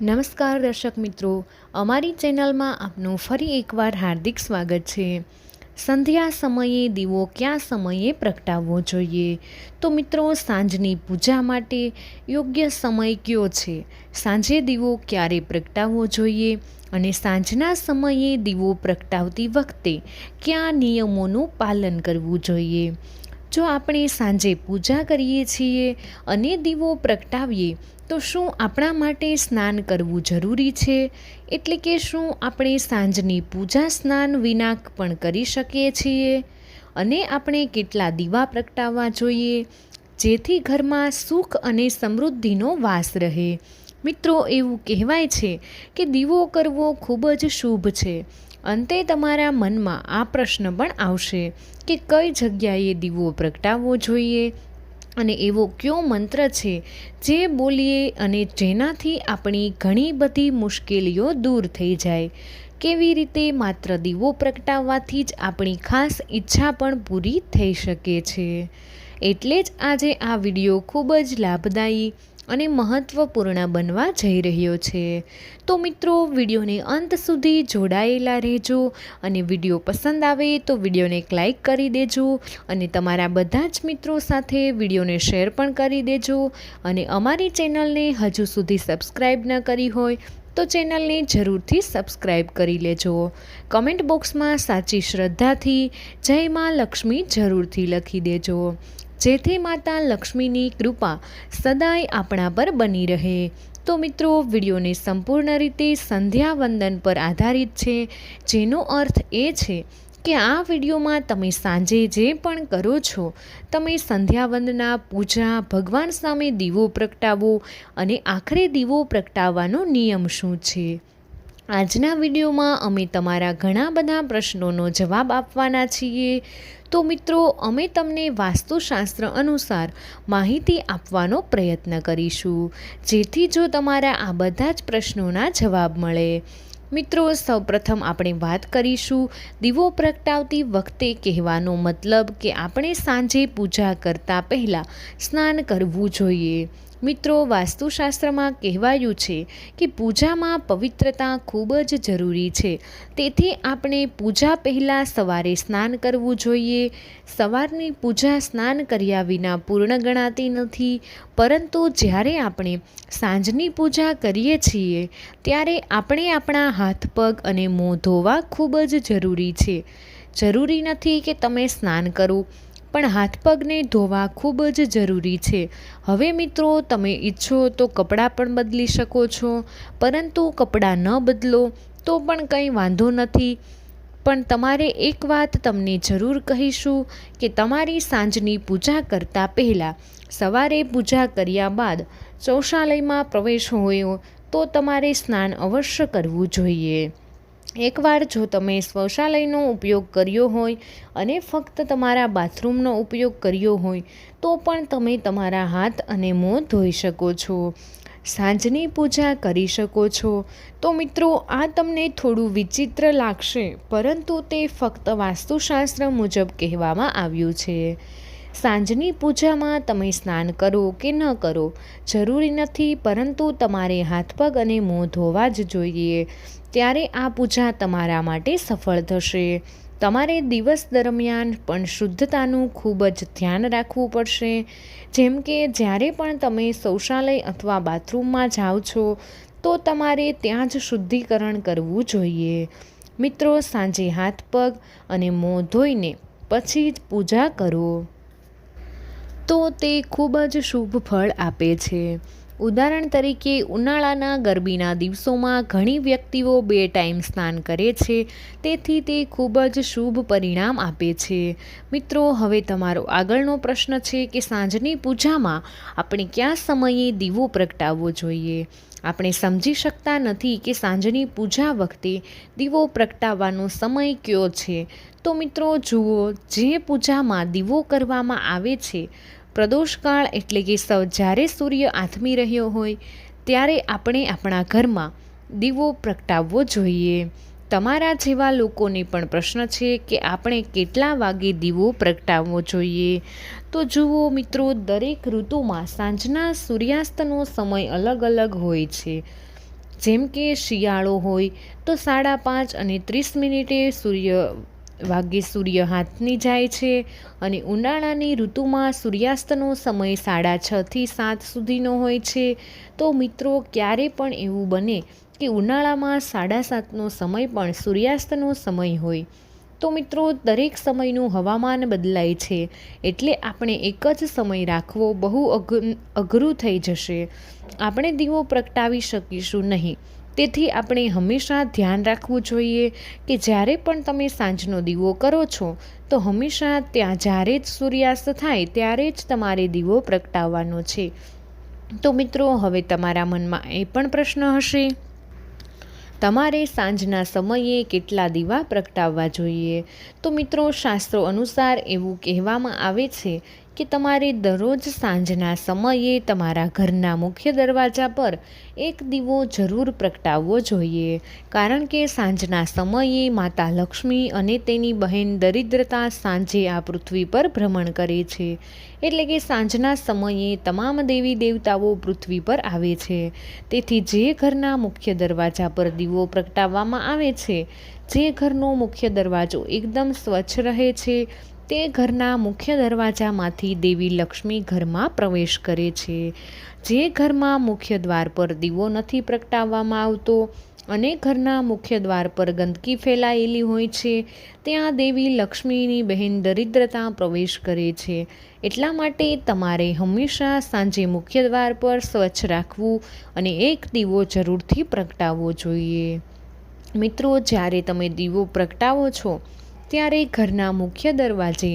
નમસ્કાર દર્શક મિત્રો, અમારી ચેનલમાં આપનું ફરી એકવાર હાર્દિક સ્વાગત છે। સંધ્યા સમયે દીવો કયા સમયે પ્રગટાવવો જોઈએ? તો મિત્રો, સાંજની પૂજા માટે યોગ્ય સમય કયો છે? સાંજે દીવો ક્યારે પ્રગટાવવો જોઈએ અને સાંજના સમયે દીવો પ્રગટાવતી વખતે કયા નિયમોનું પાલન કરવું જોઈએ? જો આપણે સાંજે પૂજા કરીએ છીએ અને દીવો પ્રગટાવીએ તો શું આપણા માટે સ્નાન કરવું જરૂરી છે? એટલે કે શું આપણે સાંજની પૂજા સ્નાન વિના પણ કરી શકીએ છીએ? અને આપણે કેટલા દીવા પ્રગટાવવા જોઈએ જેથી ઘરમાં સુખ અને સમૃદ્ધિનો વાસ રહે? મિત્રો, એવું કહેવાય છે કે દીવો કરવો ખૂબ જ શુભ છે। અંતે તમારા મનમાં આ પ્રશ્ન પણ આવશે કે કઈ જગ્યાએ દીવો પ્રગટાવવો જોઈએ અને એવો કયો મંત્ર છે જે બોલીએ અને જેનાથી આપણી ઘણી બધી મુશ્કેલીઓ દૂર થઈ જાય? કેવી રીતે માત્ર દીવો પ્રગટાવવાથી જ આપણી ખાસ ઈચ્છા પણ પૂરી થઈ શકે છે? એટલે જ આજે આ વિડીયો ખૂબ જ લાભદાયી અને મહત્ત્વપૂર્ણ બનવા જઈ રહ્યો છે। તો મિત્રો, વિડીયોને અંત સુધી જોડાયેલા રહેજો અને વિડીયો પસંદ આવે તો વિડીયોને એક લાઈક કરી દેજો અને તમારા બધા જ મિત્રો સાથે વિડીયોને શેર પણ કરી દેજો। અને અમારી ચેનલને હજુ સુધી સબસ્ક્રાઈબ ન કરી હોય તો ચેનલને જરૂરથી સબસ્ક્રાઈબ કરી લેજો। કમેન્ટ બોક્સમાં સાચી શ્રદ્ધાથી જય માં લક્ષ્મી જરૂરથી લખી દેજો, જેથી માતા લક્ષ્મીની કૃપા સદાય આપણા પર બની રહે। તો મિત્રો, વિડીયોને સંપૂર્ણ રીતે સંધ્યા વંદન પર આધારિત છે, જેનો અર્થ એ છે કે આ વિડીયોમાં તમે સાંજે જે પણ કરો છો, તમે સંધ્યા વંદના, પૂજા, ભગવાન સામે દીવો પ્રગટાવો અને આખરે દીવો પ્રગટાવવાનો નિયમ શું છે? આજના વિડીયોમાં અમે તમારા ઘણા બધા પ્રશ્નોનો જવાબ આપવાના છીએ। તો મિત્રો, અમે તમને વાસ્તુશાસ્ત્ર અનુસાર માહિતી આપવાનો પ્રયત્ન કરીશું, જેથી જો તમારા આ બધા જ પ્રશ્નોના જવાબ મળે। મિત્રો, સૌપ્રથમ આપણે વાત કરીશું દીવો પ્રગટાવતી વખતે કહેવાનો મતલબ કે આપણે સાંજે પૂજા કરતાં પહેલાં સ્નાન કરવું જોઈએ। મિત્રો, વાસ્તુશાસ્ત્રમાં કહેવાયું છે કે પૂજામાં પવિત્રતા ખૂબ જ જરૂરી છે, તેથી આપણે પૂજા પહેલાં સવારે સ્નાન કરવું જોઈએ। સવારની પૂજા સ્નાન કર્યા વિના પૂર્ણ ગણાતી નથી, પરંતુ જ્યારે આપણે સાંજની પૂજા કરીએ છીએ ત્યારે આપણે આપણા હાથ, પગ અને મોં ધોવા ખૂબ જ જરૂરી છે। જરૂરી નથી કે તમે સ્નાન કરો, પણ હાથ પગને ધોવા ખૂબ જ જરૂરી છે। હવે મિત્રો, તમે ઈચ્છો તો કપડાં પણ બદલી શકો છો, પરંતુ કપડાં ન બદલો તો પણ કંઈ વાંધો નથી। પણ તમારે એક વાત તમને જરૂર કહીશું કે તમારી સાંજની પૂજા કરતાં પહેલાં સવારે પૂજા કર્યા બાદ શૌચાલયમાં પ્રવેશ હોય તો તમારે સ્નાન અવશ્ય કરવું જોઈએ। એકવાર જો તમે શૌચાલયનો ઉપયોગ કર્યો હોય અને ફક્ત તમારા બાથરૂમનો ઉપયોગ કર્યો હોય તો પણ તમે તમારા હાથ અને મોં ધોઈ શકો છો, સાંજની પૂજા કરી શકો છો। તો મિત્રો, આ તમને થોડું વિચિત્ર લાગશે, પરંતુ તે ફક્ત વાસ્તુશાસ્ત્ર મુજબ કહેવામાં આવ્યું છે। સાંજની પૂજામાં તમે સ્નાન કરો કે ન કરો જરૂરી નથી, પરંતુ તમારે હાથ, પગ અને મોં ધોવા જ જોઈએ, ત્યારે આ પૂજા તમારા માટે સફળ થશે। તમારે દિવસ દરમિયાન પણ શુદ્ધતાનું ખૂબ જ ધ્યાન રાખવું પડશે, જેમ કે જ્યારે પણ તમે શૌચાલય અથવા બાથરૂમમાં જાઓ છો તો તમારે ત્યાં જ શુદ્ધિકરણ કરવું જોઈએ। મિત્રો, સાંજે હાથ, પગ અને મોં ધોઈને પછી જ પૂજા કરો તો તે ખૂબ જ શુભ ફળ આપે છે। ઉદાહરણ તરીકે, ઉનાળાના ગરમીના દિવસોમાં ઘણી વ્યક્તિઓ 2 ટાઈમ સ્નાન કરે છે, તેથી તે ખૂબ જ શુભ પરિણામ આપે છે। મિત્રો, હવે તમારો આગળનો પ્રશ્ન છે કે સાંજની પૂજામાં આપણે કયા સમયે દીવો પ્રગટાવવો જોઈએ? આપણે સમજી શકતા નથી કે સાંજની પૂજા વખતે દીવો પ્રગટાવવાનો સમય કયો છે? તો મિત્રો જુઓ, જે પૂજામાં દીવો કરવામાં આવે છે, પ્રદોષકાળ એટલે કે જ્યારે સૂર્ય આથમી રહ્યો હોય ત્યારે આપણે આપણા ઘરમાં દીવો પ્રગટાવવો જોઈએ। તમારા જેવા લોકોને પણ પ્રશ્ન છે કે આપણે કેટલા વાગે દીવો પ્રગટાવવો જોઈએ? તો જુઓ મિત્રો, દરેક ઋતુમાં સાંજના સૂર્યાસ્તનો સમય અલગ અલગ હોય છે। જેમ કે શિયાળો હોય તો 5:30 સૂર્ય હાથની જાય છે અને ઉનાળાની ઋતુમાં સૂર્યાસ્તનો સમય 6:30 થી 7 સુધીનો હોય છે. તો મિત્રો ક્યારે પણ એવું બને કે ઉનાળામાં 7:30નો સમય પણ સૂર્યાસ્તનો સમય હોય. તો મિત્રો દરેક સમયનું હવામાન બદલાય છે, એટલે આપણે એક જ સમય રાખવો બહુ અઘરું થઈ જશે. આપણે દીવો પ્રગટાવી શકીશું નહીં. તેથી આપણે હંમેશા ધ્યાન રાખવું જોઈએ કે જ્યારે પણ તમે સાંજનો દીવો કરો છો તો હંમેશા જ્યારે જ સૂર્યાસ્ત થાય ત્યારે જ તમારે દીવો પ્રગટાવવાનો છે. તો મિત્રો હવે તમારા મનમાં એ પણ પ્રશ્ન હશે, તમારે સાંજના સમયે કેટલા દીવા પ્રગટાવવા જોઈએ? તો મિત્રો શાસ્ત્રો અનુસાર એવું કહેવામાં આવે છે કે તમારે દરરોજ સાંજના સમયે તમારા ઘરના મુખ્ય દરવાજા પર એક દીવો જરૂર પ્રગટાવવો જોઈએ. કારણ કે સાંજના સમયે માતા લક્ષ્મી અને તેની બહેન દરિદ્રતા સાંજે આ પૃથ્વી પર ભ્રમણ કરે છે. એટલે કે સાંજના સમયે તમામ દેવી દેવતાઓ પૃથ્વી પર આવે છે. તેથી જે ઘરના મુખ્ય દરવાજા પર દીવો પ્રગટાવવામાં આવે છે, જે ઘરનો મુખ્ય દરવાજો એકદમ સ્વચ્છ રહે છે, તે ઘરના મુખ્ય દરવાજામાંથી દેવી લક્ષ્મી ઘરમાં પ્રવેશ કરે છે. જે ઘરમાં મુખ્ય દ્વાર પર દીવો નથી પ્રગટાવવામાં આવતો અને ઘરના મુખ્ય દ્વાર પર ગંદકી ફેલાયેલી હોય છે, ત્યાં દેવી લક્ષ્મીની બહેન દરિદ્રતા પ્રવેશ કરે છે. એટલા માટે તમારે હંમેશા સાંજે મુખ્ય દ્વાર પર સ્વચ્છ રાખવું અને એક દીવો જરૂરથી પ્રગટાવવો જોઈએ. મિત્રો જ્યારે તમે દીવો પ્રગટાવો છો ત્યારે ઘરના મુખ્ય દરવાજે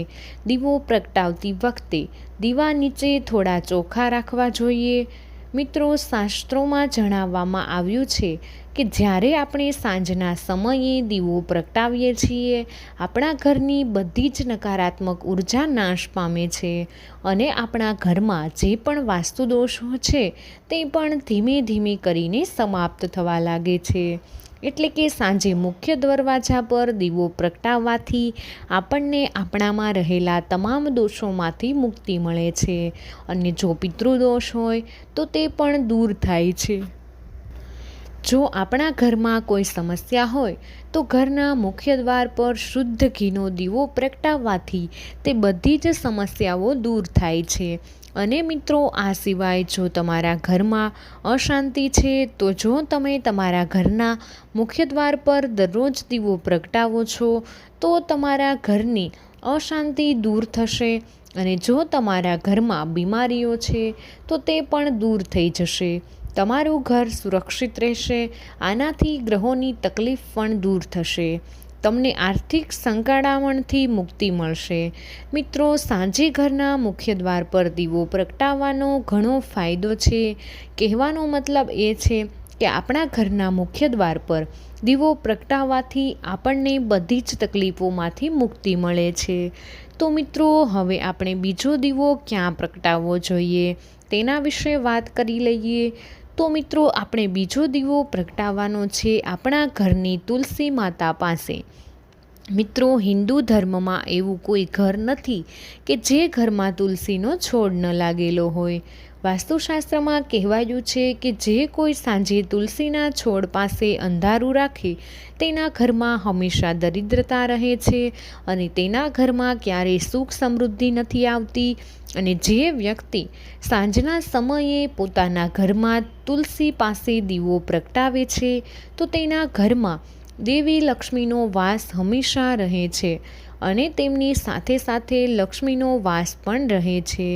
દીવો પ્રગટાવતી વખતે દીવા નીચે થોડા ચોખા રાખવા જોઈએ. મિત્રો શાસ્ત્રોમાં જણાવવામાં આવ્યું છે કે જ્યારે આપણે સાંજના સમયે દીવો પ્રગટાવીએ છીએ, આપણા ઘરની બધી જ નકારાત્મક ઉર્જા નાશ પામે છે અને આપણા ઘરમાં જે પણ વાસ્તુદોષો છે તે પણ ધીમે ધીમે કરીને સમાપ્ત થવા લાગે છે. એટલે કે સાંજે મુખ્ય દરવાજા પર દીવો પ્રગટાવવાથી આપણને આપણામાં રહેલા તમામ દોષોમાંથી મુક્તિ મળે છે અને જો પિતૃદોષ હોય તો તે પણ દૂર થાય છે. જો આપણા ઘરમાં કોઈ સમસ્યા હોય તો ઘરના મુખ્ય દ્વાર પર શુદ્ધ ઘીનો દીવો પ્રગટાવવાથી તે બધી જ સમસ્યાઓ દૂર થાય છે. અને મિત્રો આ સિવાય જો તમારા ઘરમાં અશાંતિ છે તો જો તમે તમારા ઘરના મુખ્ય દ્વાર પર દરરોજ દીવો પ્રગટાવો છો તો તમારા ઘરની અશાંતિ દૂર થશે અને જો તમારા ઘરમાં બીમારીઓ છે તો તે પણ દૂર થઈ જશે. તમારું ઘર સુરક્ષિત રહેશે. આનાથી ગ્રહોની તકલીફ પણ દૂર થશે. તમને આર્થિક સંકળામણથી મુક્તિ મળશે. મિત્રો સાંજે ઘરના મુખ્ય દ્વાર પર દીવો પ્રગટાવવાનો ઘણો ફાયદો છે. કહેવાનો મતલબ એ છે કે આપણા ઘરના મુખ્ય દ્વાર પર દીવો પ્રગટાવવાથી આપણને બધી જ તકલીફોમાંથી મુક્તિ મળે છે. તો મિત્રો હવે આપણે બીજો દીવો ક્યાં પ્રગટાવવો જોઈએ તેના વિશે વાત કરી લઈએ. તો મિત્રો આપણે બીજો દીવો પ્રગટાવવાનો છે આપણા ઘરની તુલસી માતા પાસે. મિત્રો હિન્દુ ધર્મમાં એવું કોઈ ઘર નથી કે જે ઘરમાં તુલસીનો છોડ ન લાગેલો હોય. વાસ્તુશાસ્ત્રમાં કહેવાયું છે કે જે કોઈ સાંજે તુલસીના છોડ પાસે અંધારું રાખે તેના ઘરમાં હંમેશા દરિદ્રતા રહે છે અને તેના ઘરમાં ક્યારેય સુખ સમૃદ્ધિ નથી આવતી. અને જે વ્યક્તિ સાંજના સમયે પોતાના ઘરમાં તુલસી પાસે દીવો પ્રગટાવે છે તો તેના ઘરમાં દેવી લક્ષ્મીનો વાસ હંમેશા રહે છે અને તેમની સાથે સાથે લક્ષ્મીનો વાસ પણ રહે છે.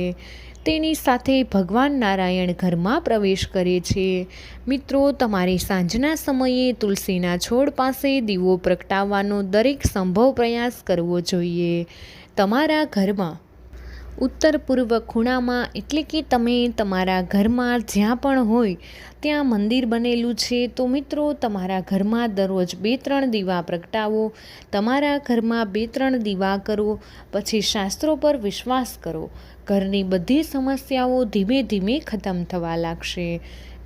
તેની સાથે ભગવાન નારાયણ ઘરમાં પ્રવેશ કરે છે. મિત્રો તમારે સાંજના સમયે તુલસીના છોડ પાસે દીવો પ્રગટાવવાનો દરેક સંભવ પ્રયાસ કરવો જોઈએ. તમારા ઘરમાં ઉત્તર પૂર્વ ખૂણામાં એટલે કે તમે તમારા ઘરમાં જ્યાં પણ હોય ત્યાં મંદિર બનેલું છે તો મિત્રો તમારા ઘરમાં દરરોજ 2-3 દીવા પ્રગટાવો. તમારા ઘરમાં 2-3 દીવા કરો. પછી શાસ્ત્રો પર વિશ્વાસ કરો. ઘરની બધી સમસ્યાઓ ધીમે ધીમે ખતમ થવા લાગશે.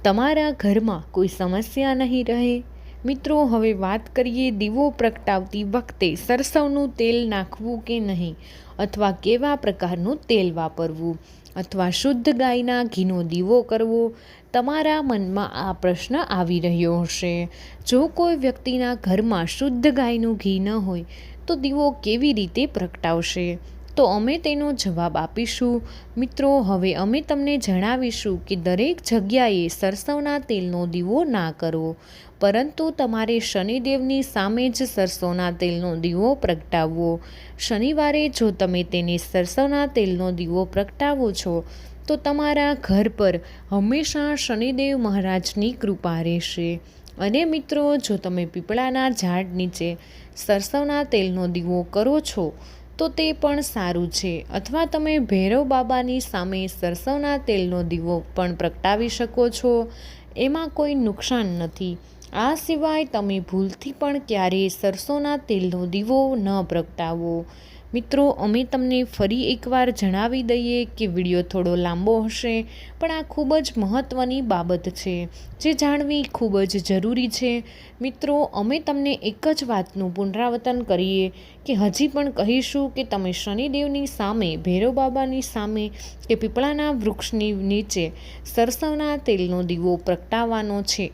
તમારા ઘરમાં કોઈ સમસ્યા નહીં રહે. મિત્રો હવે વાત કરીએ દીવો પ્રગટાવતી વખતે સરસવનું તેલ નાખવું કે નહીં, અથવા કેવા પ્રકારનું તેલ વાપરવું, અથવા શુદ્ધ ગાયના ઘીનો દીવો કરવો. તમારા મનમાં આ પ્રશ્ન આવી રહ્યો હશે, જો કોઈ વ્યક્તિના ઘરમાં શુદ્ધ ગાયનું ઘી ન હોય તો દીવો કેવી રીતે પ્રગટાવશે? તો અમે તેનો જવાબ આપીશું. મિત્રો, હવે અમે તમને જણાવીશું કે દરેક જગ્યાએ સરસવના તેલનો દીવો ના કરવો, પરંતુ તમારે શનિદેવની સામે જ સરસવના તેલનો દીવો પ્રગટાવવો. શનિવારે જો તમે તેને સરસવના તેલનો દીવો પ્રગટાવો છો તો તમારા ઘર પર હંમેશા શનિદેવ મહારાજની કૃપા રહેશે. અને મિત્રો, જો તમે પીપળાના ઝાડ નીચે સરસવના તેલનો દીવો કરો છો તો તે પણ સારું છે, અથવા તમે ભૈરવ બાબાની સામે સરસવના તેલનો દીવો પણ પ્રગટાવી શકો છો. એમાં કોઈ નુકસાન નથી. આ સિવાય તમે ભૂલથી પણ ક્યારેય સરસોના તેલનો દીવો ન પ્રગટાવો. મિત્રો, અમે તમને ફરી એકવાર જણાવી દઈએ કે વિડીયો થોડો લાંબો હશે, પણ આ ખૂબ જ મહત્ત્વની બાબત છે જે જાણવી ખૂબ જ જરૂરી છે. મિત્રો, અમે તમને એક જ વાતનું પુનરાવર્તન કરીએ કે હજી પણ કહીશું કે તમે શનિદેવની સામે, ભૈરવ બાબાની સામે કે પીપળાના વૃક્ષની નીચે સરસવના તેલનો દીવો પ્રગટાવવાનો છે.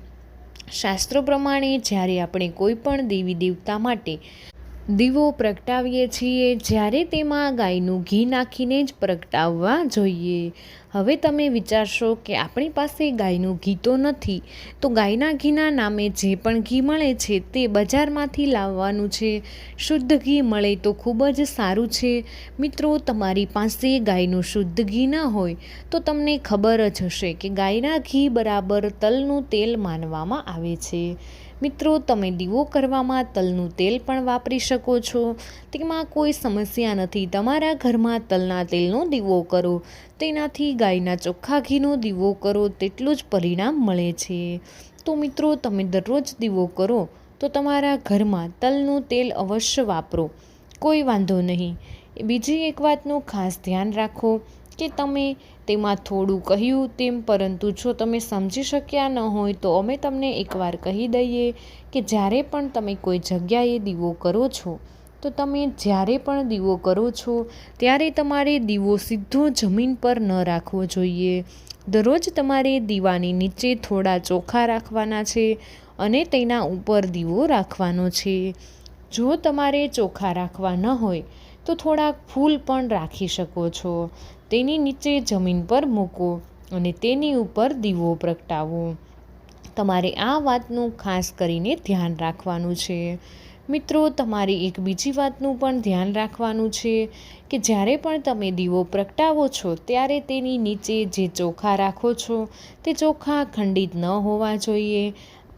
શાસ્ત્રો પ્રમાણે જ્યારે આપણે કોઈ પણ દેવી દેવતા માટે દીવો પ્રગટાવીએ છીએ, જ્યારે તેમાં ગાયનું ઘી નાખીને જ પ્રગટાવવા જોઈએ. હવે તમે વિચારશો કે આપણી પાસે ગાયનું ઘી તો નથી, તો ગાયના ઘીના નામે જે પણ ઘી મળે છે તે બજારમાંથી લાવવાનું છે. શુદ્ધ ઘી મળે તો ખૂબ જ સારું છે. મિત્રો, તમારી પાસે ગાયનું શુદ્ધ ઘી ન હોય તો તમને ખબર જ હશે કે ગાયના ઘી બરાબર તલનું તેલ માનવામાં આવે છે. મિત્રો, તમે દીવો કરવામાં તલનું તેલ પણ વાપરી શકો છો. તેમાં કોઈ સમસ્યા નથી. તમારા ઘરમાં તલના તેલનો દીવો કરો, તેનાથી ગાયના ચોખ્ખા ઘીનો દીવો કરો તેટલું જ પરિણામ મળે છે. તો મિત્રો, તમે દરરોજ દીવો કરો તો તમારા ઘરમાં તલનું તેલ અવશ્ય વાપરો, કોઈ વાંધો નહીં. બીજી એક વાતનું ખાસ ધ્યાન રાખો કે તમે તેમાં થોડું કહ્યું તેમ, પરંતુ જો તમે સમજી શક્યા ન હોય તો અમે તમને એકવાર કહી દઈએ કે જ્યારે પણ તમે કોઈ જગ્યાએ દીવો કરો છો તો તમે જ્યારે પણ દીવો કરો છો ત્યારે તમારે દીવો સીધો જમીન પર ન રાખવો જોઈએ. દરરોજ તમારે દીવાની નીચે થોડા ચોખા રાખવાના છે અને તેના ઉપર દીવો રાખવાનો છે. જો તમારે ચોખા રાખવા ન હોય તો થોડાક ફૂલ પણ રાખી શકો છો. તેની નીચે જમીન પર મૂકો અને તેની ઉપર દીવો પ્રગટાવો. તમારે આ વાતનું ખાસ કરીને ધ્યાન રાખવાનું છે. મિત્રો, તમારે એક બીજી વાતનું પણ ધ્યાન રાખવાનું છે કે જ્યારે પણ તમે દીવો પ્રગટાવો છો ત્યારે તેની નીચે જે ચોખા રાખો છો તે ચોખા ખંડિત ન હોવા જોઈએ,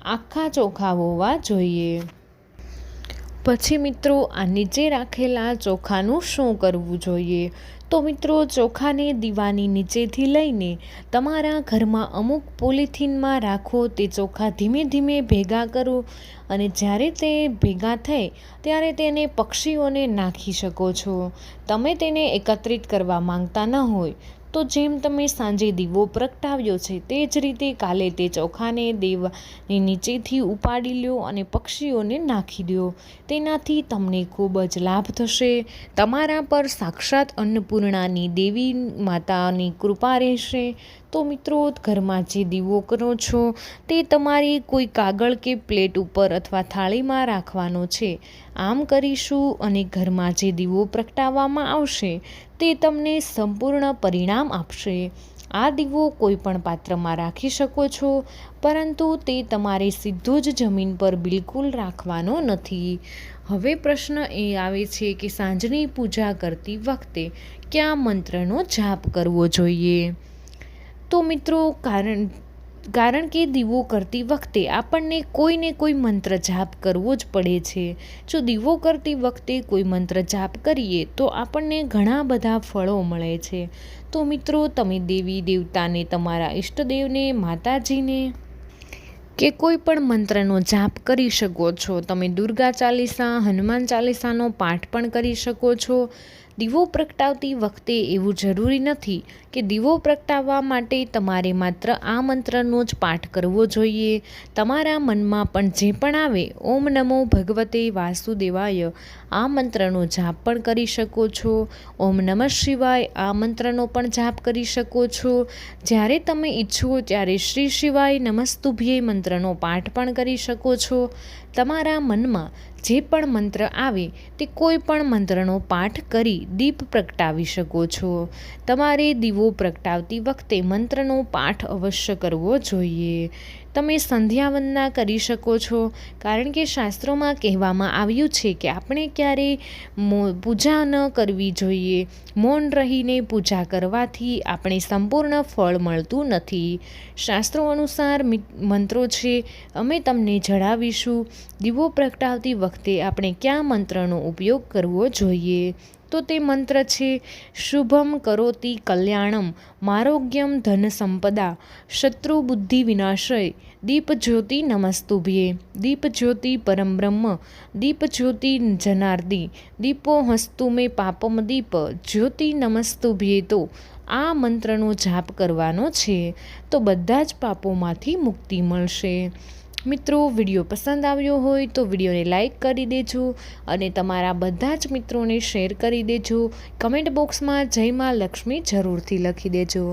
આખા ચોખા હોવા જોઈએ. પછી મિત્રો, આ નીચે રાખેલા ચોખાનું શું કરવું જોઈએ? તો મિત્રો, ચોખાને દીવાની નીચેથી લઈને તમારા ઘરમાં અમુક પોલિથીનમાં રાખો. તે ચોખા ધીમે ધીમે ભેગા કરો અને જ્યારે તે ભેગા થાય ત્યારે તેને પક્ષીઓને નાખી શકો છો. તમે તેને એકત્રિત કરવા માંગતા ન હોય તો જેમ તમે સાંજે દીવો પ્રગટાવ્યો છે તે જ રીતે કાલે તે ચોખાને દેવાની નીચેથી ઉપાડી લો અને પક્ષીઓને નાખી દો. તેનાથી તમને ખૂબ જ લાભ થશે. તમારા પર સાક્ષાત અન્નપૂર્ણાની દેવી માતાની કૃપા રહેશે. તો મિત્રો, ઘરમાં જે દીવો કરો છો તે તમારી કોઈ કાગળ કે પ્લેટ ઉપર અથવા થાળીમાં રાખવાનો છે. આમ કરીશું અને ઘરમાં જે દીવો પ્રગટાવવામાં આવશે તે તમને સંપૂર્ણ પરિણામ આપશે. આ દીવો કોઈ પણ પાત્રમાં રાખી શકો છો, પરંતુ તે તમારે સીધો જ જમીન પર બિલકુલ રાખવાનો નથી. હવે પ્રશ્ન એ આવે છે કે સાંજની પૂજા કરતી વખતે કયા મંત્રનો જાપ કરવો જોઈએ? તો મિત્રો, કારણ કે દીવો કરતી વખતે આપણને કોઈને કોઈ મંત્ર જાપ કરવો જ પડે છે. જો દીવો કરતી વખતે કોઈ મંત્ર જાપ કરીએ તો આપણને ઘણા બધા ફળો મળે છે. તો મિત્રો, તમે દેવી દેવતાને, તમારા ઈષ્ટદેવને, માતાજીને કે કોઈ પણ મંત્રનો જાપ કરી શકો છો. તમે દુર્ગા ચાલીસા, હનુમાન ચાલીસાનો પાઠ પણ કરી શકો છો. દીવો પ્રગટાવતી વખતે એવું જરૂરી નથી કે દીવો પ્રગટાવવા માટે તમારે માત્ર આ મંત્રનો જ પાઠ કરવો જોઈએ. તમારા મનમાં પણ જે પણ આવે ઓમ નમો ભગવતે વાસુદેવાય આ મંત્રનો જાપ પણ કરી શકો છો. ઓમ નમઃ શિવાય આ મંત્રનો પણ જાપ કરી શકો છો. જ્યારે તમે ઈચ્છો ત્યારે શ્રી શિવાય નમસ્તુભ્યે મંત્રનો પાઠ પણ કરી શકો છો. તમારા મનમાં જે પણ મંત્ર આવે તે કોઈ પણ મંત્રનો પાઠ કરી દીપ પ્રગટાવી શકો છો. તમારે દીવો પ્રગટાવતી વખતે મંત્રનો પાઠ અવશ્ય કરવો જોઈએ. તમે સંધ્યાવંદના કરી શકો છો, કારણ કે શાસ્ત્રોમાં કહેવામાં આવ્યું છે કે આપણે ક્યારેય પૂજા ન કરવી જોઈએ. મૌન રહીને પૂજા કરવાથી આપણે સંપૂર્ણ ફળ મળતું નથી. શાસ્ત્રો અનુસાર મંત્રો છે, અમે તમને જણાવીશું. દીવો પ્રગટાવતી વખતે આપણે કયા મંત્રનો ઉપયોગ કરવો જોઈએ. તો તે મંત્ર છે શુભમ કરોતિ કલ્યાણમ મારોગ્યમ ધન સંપદા શત્રુ બુદ્ધિ વિનાશય દીપ જ્યોતિ નમસ્તુભ્યે દીપ જ્યોતિ પરમ બ્રહ્મ દીપ જ્યોતિ જનાર્દી દીપો હસ્તુ મે પાપમ દીપ જ્યોતિ નમસ્તુભ્યે. તો આ મંત્રનો જાપ કરવાનો છે તો બધા જ પાપોમાંથી મુક્તિ મળશે. મિત્રો, વિડીયો પસંદ આવ્યો હોય તો વિડીયોને લાઈક કરી દેજો અને તમારા બધા જ મિત્રોને શેર કરી દેજો. કમેન્ટ બોક્સમાં જય માં લક્ષ્મી જરૂરથી લખી દેજો.